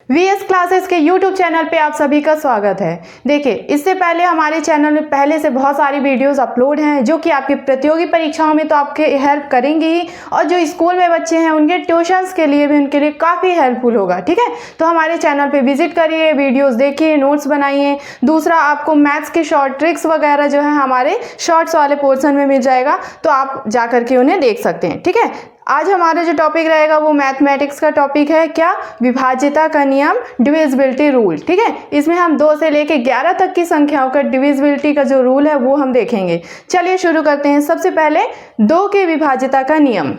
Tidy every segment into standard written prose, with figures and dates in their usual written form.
VS classes के YouTube channel पे आप सभी का स्वागत है। देखिए, इससे पहले हमारे चैनल में पहले से बहुत सारी वीडियोस अपलोड हैं जो कि आपकी प्रतियोगी परीक्षाओं में तो आपके हेल्प करेंगी ही, और जो स्कूल में बच्चे हैं उनके ट्यूशंस के लिए भी उनके लिए काफ़ी हेल्पफुल होगा। ठीक है, तो हमारे चैनल पे विजिट करिए, वीडियोज़ देखिए, नोट्स बनाइए। दूसरा, आपको मैथ्स के शॉर्ट ट्रिक्स वगैरह जो है हमारे शॉर्ट्स वाले पोर्शन में मिल जाएगा, तो आप जा करके उन्हें देख सकते हैं। ठीक है, आज हमारा जो टॉपिक रहेगा वो मैथमेटिक्स का टॉपिक है। क्या? विभाज्यता का नियम, डिविजिबिलिटी रूल। ठीक है, इसमें हम 2 से लेके 11 तक की संख्याओं का डिविजिबिलिटी का जो रूल है वो हम देखेंगे। चलिए शुरू करते हैं। सबसे पहले 2 के विभाज्यता का नियम।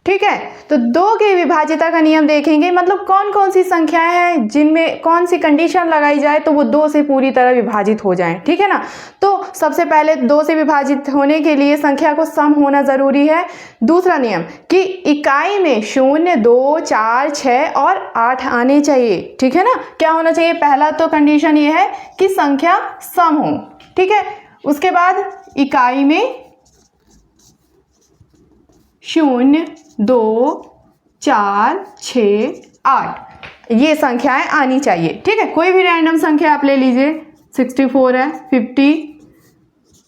ठीक है, तो 2 के विभाज्यता का नियम देखेंगे, मतलब कौन कौन सी संख्याएं हैं जिनमें कौन सी कंडीशन लगाई जाए तो वो 2 से पूरी तरह विभाजित हो जाएं। ठीक है ना, तो सबसे पहले 2 से विभाजित होने के लिए संख्या को सम होना जरूरी है। दूसरा नियम कि इकाई में 0, 2, 4, 6 और 8 आने चाहिए। ठीक है ना, क्या होना चाहिए? पहला तो कंडीशन ये है कि संख्या सम हो। ठीक है, उसके बाद इकाई में 0, 2, 4, 6, 8 ये संख्याएं आनी चाहिए। ठीक है, कोई भी रैंडम संख्या आप ले लीजिए। 64 है, 50,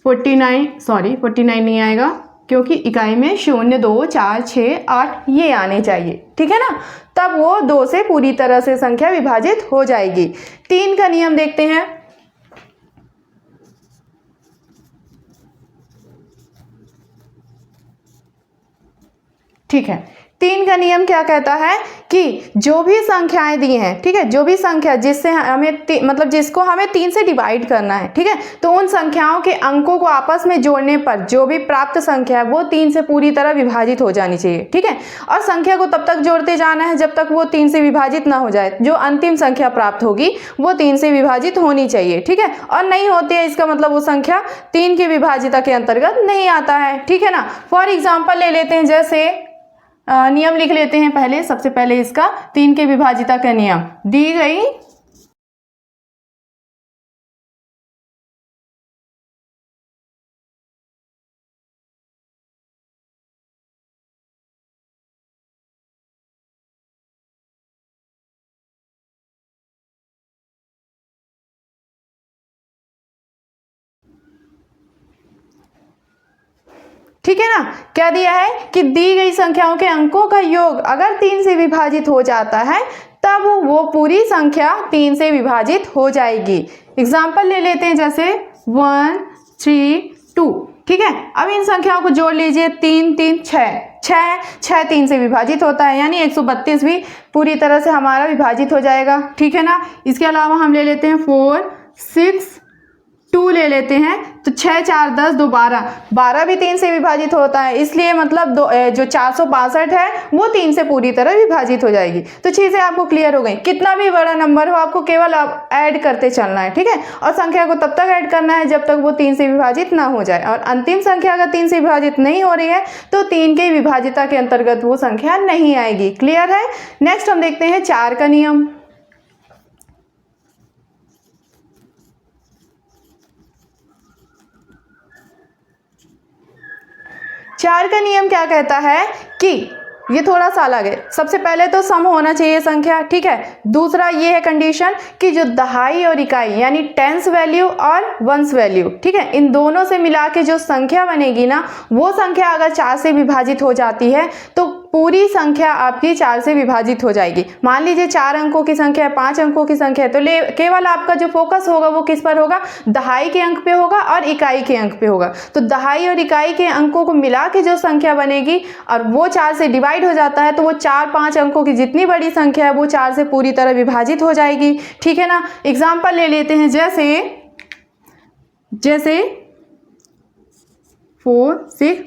49 नहीं आएगा क्योंकि इकाई में 0, 2, 4, 6, 8 ये आने चाहिए। ठीक है ना, तब वो 2 से पूरी तरह से संख्या विभाजित हो जाएगी। 3 का नियम देखते हैं। ठीक है, 3 का नियम क्या कहता है कि जो भी संख्याएं दी हैं, ठीक है, जो भी संख्या जिससे हमें मतलब जिसको हमें 3 से डिवाइड करना है, ठीक है, तो उन संख्याओं के अंकों को आपस में जोड़ने पर जो भी प्राप्त संख्या है वो 3 से पूरी तरह विभाजित हो जानी चाहिए। ठीक है, और संख्या को तब तक जोड़ते जाना है जब तक वो 3 से विभाजित ना हो जाए। जो अंतिम संख्या प्राप्त होगी वो 3 से विभाजित होनी चाहिए। ठीक है, और नहीं होती है इसका मतलब वो संख्या 3 की विभाज्यता के अंतर्गत नहीं आता है। ठीक है ना, फॉर एग्जाम्पल ले लेते हैं, जैसे नियम लिख लेते हैं पहले। सबसे पहले इसका 3 के विभाज्यता का नियम दी गई ठीक है ना, क्या दिया है कि दी गई संख्याओं के अंकों का योग अगर 3 से विभाजित हो जाता है तब वो पूरी संख्या 3 से विभाजित हो जाएगी। एग्जाम्पल ले लेते हैं, जैसे 1, 3, 2। ठीक है, अब इन संख्याओं को जोड़ लीजिए। 3, 3, 6 3 से विभाजित होता है, यानी 132 भी पूरी तरह से हमारा विभाजित हो जाएगा। ठीक है ना, इसके अलावा हम ले लेते हैं 4, 6, 2 ले लेते हैं, तो 6, 4, 10, 2, 12 भी 3 से विभाजित होता है, इसलिए मतलब जो 462 है वो 3 से पूरी तरह विभाजित हो जाएगी। तो चीज़ें आपको क्लियर हो गई। कितना भी बड़ा नंबर हो आपको केवल ऐड करते चलना है। ठीक है, और संख्या को तब तक ऐड करना है जब तक वो 3 से विभाजित ना हो जाए, और अंतिम संख्या अगर 3 से विभाजित नहीं हो रही है तो 3 के विभाज्यता के अंतर्गत वो संख्या नहीं आएगी। क्लियर है। नेक्स्ट हम देखते हैं 4 का नियम। 4 का नियम क्या कहता है कि ये थोड़ा सा अलग है। सबसे पहले तो सम होना चाहिए संख्या। ठीक है, दूसरा ये है कंडीशन कि जो दहाई और इकाई यानी टेंस वैल्यू और वंस वैल्यू, ठीक है, इन दोनों से मिला के जो संख्या बनेगी ना, वो संख्या अगर 4 से विभाजित हो जाती है तो पूरी संख्या आपकी 4 से विभाजित हो जाएगी। मान लीजिए 4 अंकों की संख्या है, 5 अंकों की संख्या है, तो केवल आपका जो फोकस होगा वो किस पर होगा? दहाई के अंक पे होगा और इकाई के अंक पे होगा। तो दहाई और इकाई के अंकों को मिला के जो संख्या बनेगी और वो 4 से डिवाइड हो जाता है तो वो 4, 5 अंकों की जितनी बड़ी संख्या है वो 4 से पूरी तरह विभाजित हो जाएगी। ठीक है ना, एग्जाम्पल ले लेते हैं, जैसे 4, 6,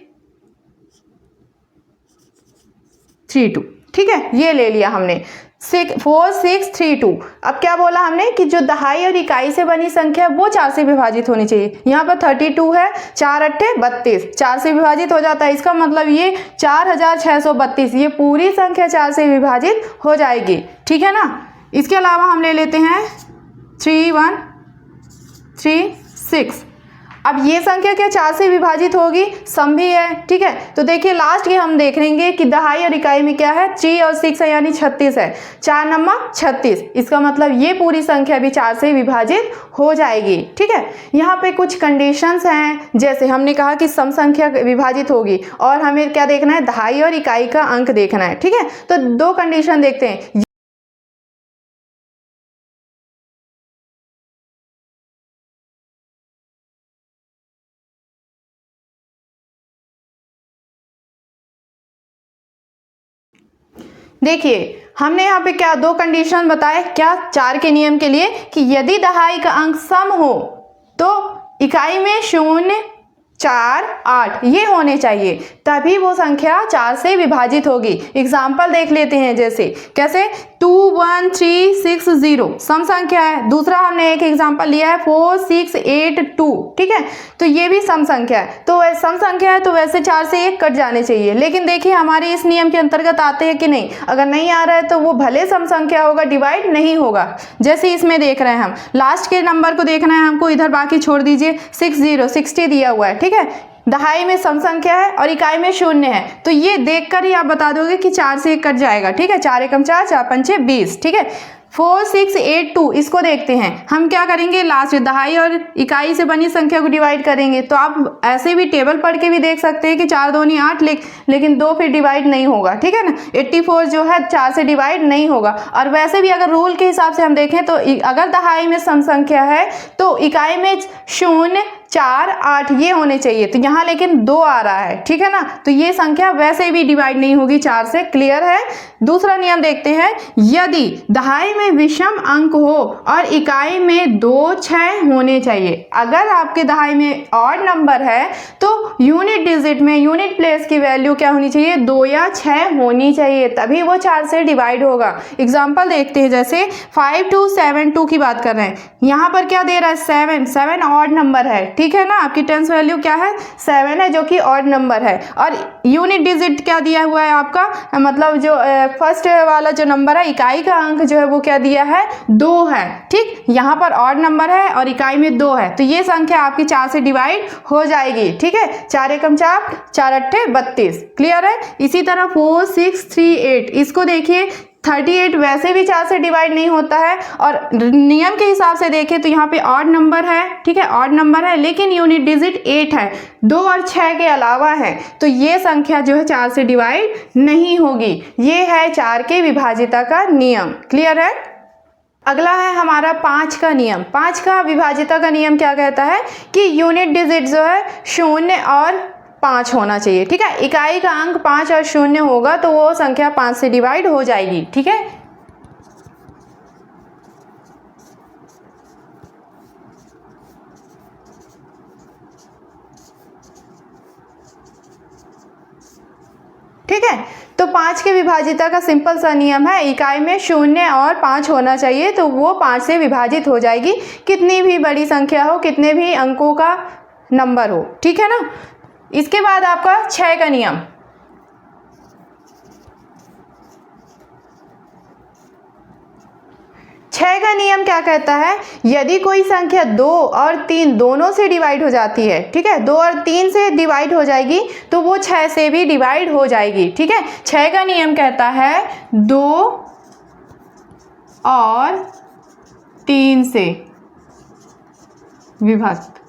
3, 2। ठीक है, ये ले लिया हमने 4, 6, 3, 2। अब क्या बोला हमने कि जो दहाई और इकाई से बनी संख्या वो 4 से विभाजित होनी चाहिए। यहाँ पर 32 है, 4 8 32, 4 से विभाजित हो जाता है। इसका मतलब ये 4632, ये पूरी संख्या 4 से विभाजित हो जाएगी। ठीक है ना, इसके अलावा हम ले लेते हैं 3, 1, 3, 6। अब ये संख्या क्या 4 से विभाजित होगी, सम भी है, ठीक है। तो देखिए लास्ट के हम देख लेंगे कि दहाई और इकाई में क्या है, 3 और 6 है यानी 36 है, 4 नंबर 36, इसका मतलब ये पूरी संख्या भी 4 से विभाजित हो जाएगी, ठीक है। यहाँ पे कुछ कंडीशंस हैं, जैसे हमने कहा कि सम संख्या विभाजित होगी और हमें क्या देखना है, दहाई और इकाई का अंक देखना है, ठीक है। तो दो कंडीशन देखते हैं। देखिए हमने यहाँ पे क्या दो कंडीशन बताए, क्या 4 के नियम के लिए, कि यदि दहाई का अंक सम हो तो इकाई में 0, 4, 8 ये होने चाहिए, तभी वो संख्या 4 से विभाजित होगी। एग्जाम्पल देख लेते हैं, जैसे कैसे 2, 1, 3, 6, 0 सम संख्या है। दूसरा हमने एक एग्जाम्पल लिया है 4, 6, 8, 2, ठीक है। तो ये भी सम संख्या है, तो सम संख्या है तो वैसे 4 से 1 कट जाने चाहिए, लेकिन देखिए हमारे इस नियम के अंतर्गत आते हैं कि नहीं। अगर नहीं आ रहा है तो वो भले सम संख्या होगा, डिवाइड नहीं होगा। जैसे इसमें देख रहे हैं हम, लास्ट के नंबर को देखना है हमको, इधर बाकी छोड़ दीजिए। 60 दिया हुआ है, ठीक है। दहाई में सम संख्या है और इकाई में 0 है, तो ये देखकर ही आप बता दोगे कि 4 से 1 कट जाएगा, ठीक है। 4 एकम 4, 4 पंचे 20, ठीक है। 4, 6, 8, 2 इसको देखते हैं। हम क्या करेंगे, लास्ट दहाई और इकाई से बनी संख्या को डिवाइड करेंगे। तो आप ऐसे भी टेबल पढ़ के भी देख सकते हैं कि 4 दूनी 8, लेकिन 2 फिर डिवाइड नहीं होगा, ठीक है ना। 84 जो है 4 से डिवाइड नहीं होगा। और वैसे भी अगर रूल के हिसाब से हम देखें तो अगर दहाई में सम संख्या है तो इकाई में 0, 4, 8 ये होने चाहिए, तो यहाँ लेकिन 2 आ रहा है, ठीक है ना। तो ये संख्या वैसे भी डिवाइड नहीं होगी 4 से, क्लियर है। दूसरा नियम देखते हैं, यदि दहाई में विषम अंक हो और इकाई में 2, 6 होने चाहिए। अगर आपके दहाई में ऑड नंबर है तो यूनिट डिजिट में यूनिट प्लेस की वैल्यू क्या होनी चाहिए, 2 या 6 होनी चाहिए, तभी वो 4 से डिवाइड होगा। एग्जाम्पल देखते हैं, जैसे 5272 की बात कर रहे हैं। यहाँ पर क्या दे रहा है, 7 ऑड नंबर है, ठीक है ना। आपकी टेंस वैल्यू क्या है, 7 है, जो कि ऑड नंबर है। और यूनिट डिजिट क्या दिया हुआ है आपका, मतलब जो फर्स्ट वाला जो नंबर है, इकाई का अंक जो है वो क्या दिया है, 2 है, ठीक। यहाँ पर ऑड नंबर है और इकाई में 2 है, तो ये संख्या आपकी 4 से डिवाइड हो जाएगी, ठीक है। 4 एकम 4, 4 अट्ठे 32, क्लियर है। इसी तरह 4, 6, 3, 8 इसको देखिए, 38 वैसे भी 4 से डिवाइड नहीं होता है। और नियम के हिसाब से देखें तो यहाँ पे ऑड नंबर है, ठीक है, ऑड नंबर है, लेकिन यूनिट डिजिट 8 है, 2 और 6 के अलावा है, तो ये संख्या जो है 4 से डिवाइड नहीं होगी। ये है 4 के विभाजिता का नियम, क्लियर है। अगला है हमारा 5 का नियम। 5 का विभाजिता का नियम क्या कहता है कि यूनिट डिजिट जो है 0 और 5 होना चाहिए, ठीक है। इकाई का अंक 5 और 0 होगा तो वो संख्या 5 से डिवाइड हो जाएगी, ठीक है। ठीक है, तो 5 के विभाजिता का सिंपल सा नियम है, इकाई में 0 और 5 होना चाहिए, तो वो 5 से विभाजित हो जाएगी, कितनी भी बड़ी संख्या हो, कितने भी अंकों का नंबर हो, ठीक है ना। इसके बाद आपका 6 का नियम। छह का नियम क्या कहता है, यदि कोई संख्या 2 और 3 दोनों से डिवाइड हो जाती है, ठीक है, 2 और 3 से डिवाइड हो जाएगी तो वो 6 से भी डिवाइड हो जाएगी, ठीक है। 6 का नियम कहता है 2 और 3 से विभाजित,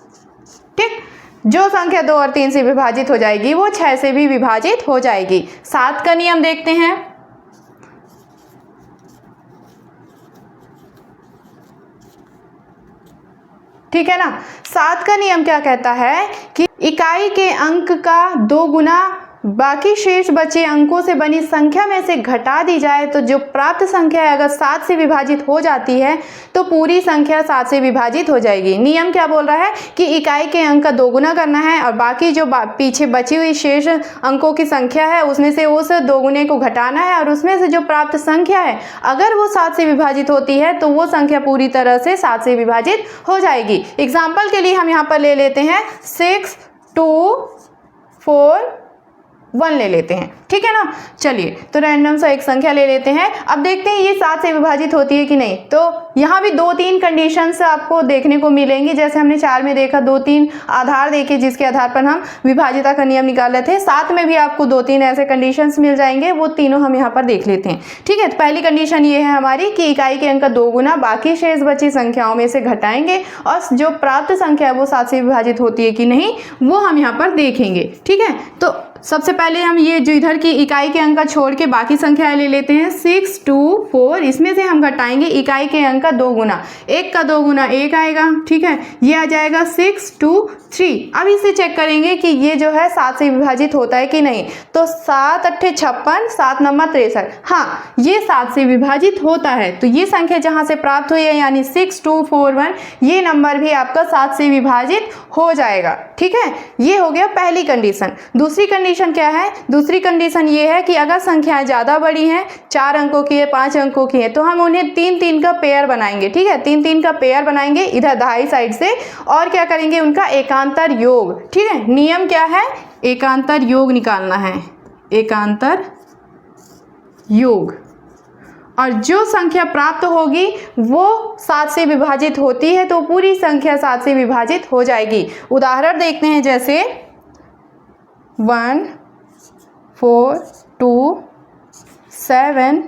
ठीक। जो संख्या 2 और 3 से विभाजित हो जाएगी वो 6 से भी विभाजित हो जाएगी। 7 का नियम देखते हैं। ठीक है ना। 7 का नियम क्या कहता है कि इकाई के अंक का 2 गुना बाकी शेष बचे अंकों से बनी संख्या में से घटा दी जाए तो जो प्राप्त संख्या है अगर 7 से विभाजित हो जाती है तो पूरी संख्या 7 से विभाजित हो जाएगी। नियम क्या बोल रहा है कि इकाई के अंक का 2 गुना करना है और बाकी जो पीछे बची हुई शेष अंकों की संख्या है उसमें से उस 2 गुने को घटाना है और उसमें से जो प्राप्त संख्या है अगर वो 7 से विभाजित होती है तो वो संख्या पूरी तरह से 7 से विभाजित हो जाएगी। एग्जाम्पल के लिए हम यहाँ पर ले लेते हैं 6, 2, 4, 1 ले लेते हैं, ठीक है ना। चलिए तो रैंडम सा एक संख्या ले लेते हैं। अब देखते हैं ये 7 से विभाजित होती है कि नहीं। तो यहाँ भी 2-3 कंडीशंस आपको देखने को मिलेंगी, जैसे हमने 4 में देखा 2-3 आधार देखे जिसके आधार पर हम विभाजिता का नियम निकाल रहे थे। 7 में भी आपको 2-3 ऐसे कंडीशंस मिल जाएंगे, वो तीनों हम यहाँ पर देख लेते हैं, ठीक है। तो पहली कंडीशन ये है हमारी कि इकाई के अंक का 2 गुना बाकी शेष बची संख्याओं में से घटाएंगे और जो प्राप्त संख्या है वो 7 से विभाजित होती है कि नहीं वो हम यहाँ पर देखेंगे, ठीक है। तो सबसे पहले हम ये जो इधर की इकाई के अंक का छोड़ के बाकी संख्या ले लेते हैं 6, 2, 4। इसमें से हम घटाएंगे इकाई के अंक का 2 गुना, 1 का 2 गुना 1 आएगा, ठीक है। ये आ जाएगा 6, 2, 3। अब इसे चेक करेंगे कि ये जो है 7 से विभाजित होता है कि नहीं। तो 7 अट्ठे 56, 7 नंबर 63, हाँ ये 7 से विभाजित होता है। तो ये संख्या जहाँ से प्राप्त हुई है यानी 6, 2, 4, 1, ये नंबर भी आपका 7 से विभाजित हो जाएगा, ठीक है। ये हो गया पहली कंडीशन। दूसरी कंडीशन क्या है? दूसरी कंडीशन ये है कि अगर संख्याएं ज़्यादा बड़ी हैं, 4 अंकों की है, 5 अंकों की है, तो हम उन्हें 3-3 का पेयर बनाएंगे, ठीक है। 3-3 का पेयर बनाएंगे इधर दाई साइड से, और क्या करेंगे उनका एकांतर योग, ठीक है। नियम क्या है? एकांतर योग निकालना है, एकांतर योग। और जो संख्या प्राप्त होगी वो 7 से विभाजित होती है, तो पूरी संख्या 7 से विभाजित हो जाएगी। उदाहरण देखते हैं, जैसे 1, 4, 2, 7,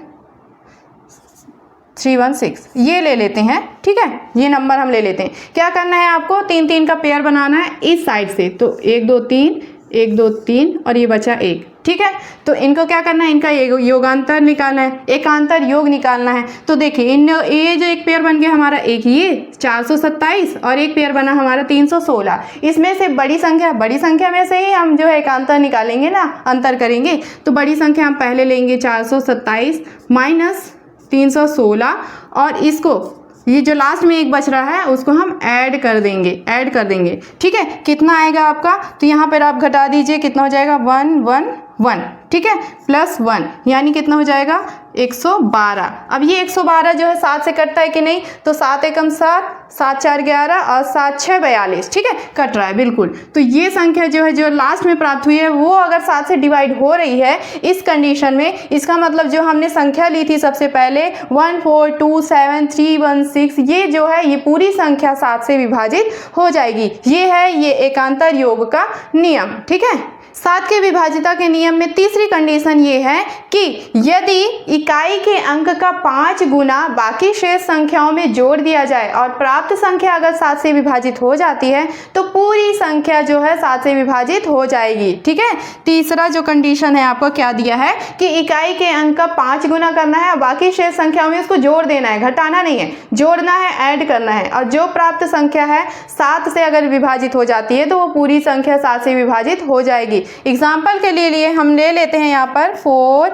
3, 1, 6 ये ले लेते हैं, ठीक है। ये नंबर हम ले लेते हैं। क्या करना है आपको? 3-3 का पेयर बनाना है इस साइड से, तो 1, 2, 3, 1, 2, 3 और ये बचा 1, ठीक है। तो इनको क्या करना है? इनका योगांतर निकालना है, एकांतर योग निकालना है। तो देखिए ये जो एक पेयर बन गया हमारा, एक ये 427 और एक पेयर बना हमारा 316। इसमें से बड़ी संख्या में से ही हम जो है एकांतर निकालेंगे ना, अंतर करेंगे। तो बड़ी संख्या हम पहले लेंगे 427 माइनस 316, और इसको ये जो लास्ट में एक बच रहा है उसको हम ऐड कर देंगे, ठीक है। कितना आएगा आपका? तो यहाँ पर आप घटा दीजिए, कितना हो जाएगा? 1, 1, 1, ठीक है, प्लस 1 यानी कितना हो जाएगा? 112। अब ये 112 जो है 7 से कटता है कि नहीं? तो 7 एकम 7, 7 4 11 और 7 6 42, ठीक है, कट रहा है बिल्कुल। तो ये संख्या जो है जो लास्ट में प्राप्त हुई है वो अगर 7 से डिवाइड हो रही है इस कंडीशन में, इसका मतलब जो हमने संख्या ली थी सबसे पहले 1 4 2 7 3 1 6, ये जो है ये पूरी संख्या 7 से विभाजित हो जाएगी। ये है ये एकांतर योग का नियम, ठीक है। 7 के विभाजिता के नियम में तीसरी कंडीशन ये है कि यदि इकाई के अंक का 5 गुना बाकी शेष संख्याओं में जोड़ दिया जाए और प्राप्त संख्या अगर 7 से विभाजित हो जाती है तो पूरी संख्या जो है 7 से विभाजित हो जाएगी, ठीक है। तीसरा जो कंडीशन है आपको क्या दिया है कि इकाई के अंक का 5 गुना करना है और बाकी शेष संख्याओं में उसको जोड़ देना है, घटाना नहीं है, जोड़ना है, ऐड करना है। और जो प्राप्त संख्या है 7 से अगर विभाजित हो जाती है तो वो पूरी संख्या 7 से विभाजित हो जाएगी। एग्जाम्पल के लिए हम ले लेते हैं यहाँ पर 4,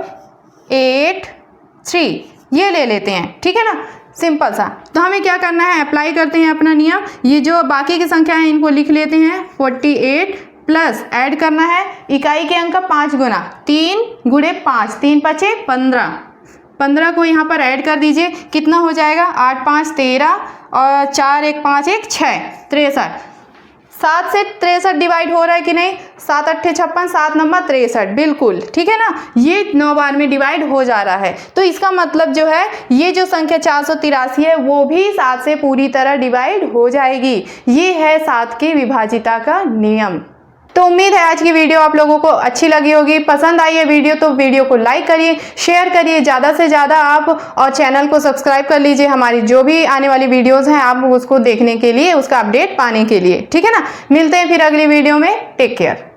8, 3 ये ले लेते हैं, ठीक है ना, सिंपल सा। तो हमें क्या करना है? अप्लाई करते हैं अपना नियम। ये जो बाकी की संख्या है इनको लिख लेते हैं 48 प्लस ऐड करना है इकाई के अंक का 5 गुना, 3 गुणे 5, 3 5 15, 15 को यहाँ पर ऐड कर दीजिए, कितना हो जाएगा? 8 5 13 और 4 1 5 1 6 63। 7 से 63 डिवाइड हो रहा है कि नहीं? 7 अट्ठे 56, 7 नंबर 63, बिल्कुल ठीक है ना। ये 9 बार में डिवाइड हो जा रहा है, तो इसका मतलब जो है ये जो संख्या 483 है वो भी 7 से पूरी तरह डिवाइड हो जाएगी। ये है 7 की विभाजिता का नियम। तो उम्मीद है आज की वीडियो आप लोगों को अच्छी लगी होगी। पसंद आई है वीडियो तो वीडियो को लाइक करिए, शेयर करिए ज़्यादा से ज़्यादा आप, और चैनल को सब्सक्राइब कर लीजिए। हमारी जो भी आने वाली वीडियोस हैं आप उसको देखने के लिए, उसका अपडेट पाने के लिए, ठीक है ना। मिलते हैं फिर अगली वीडियो में। Take care.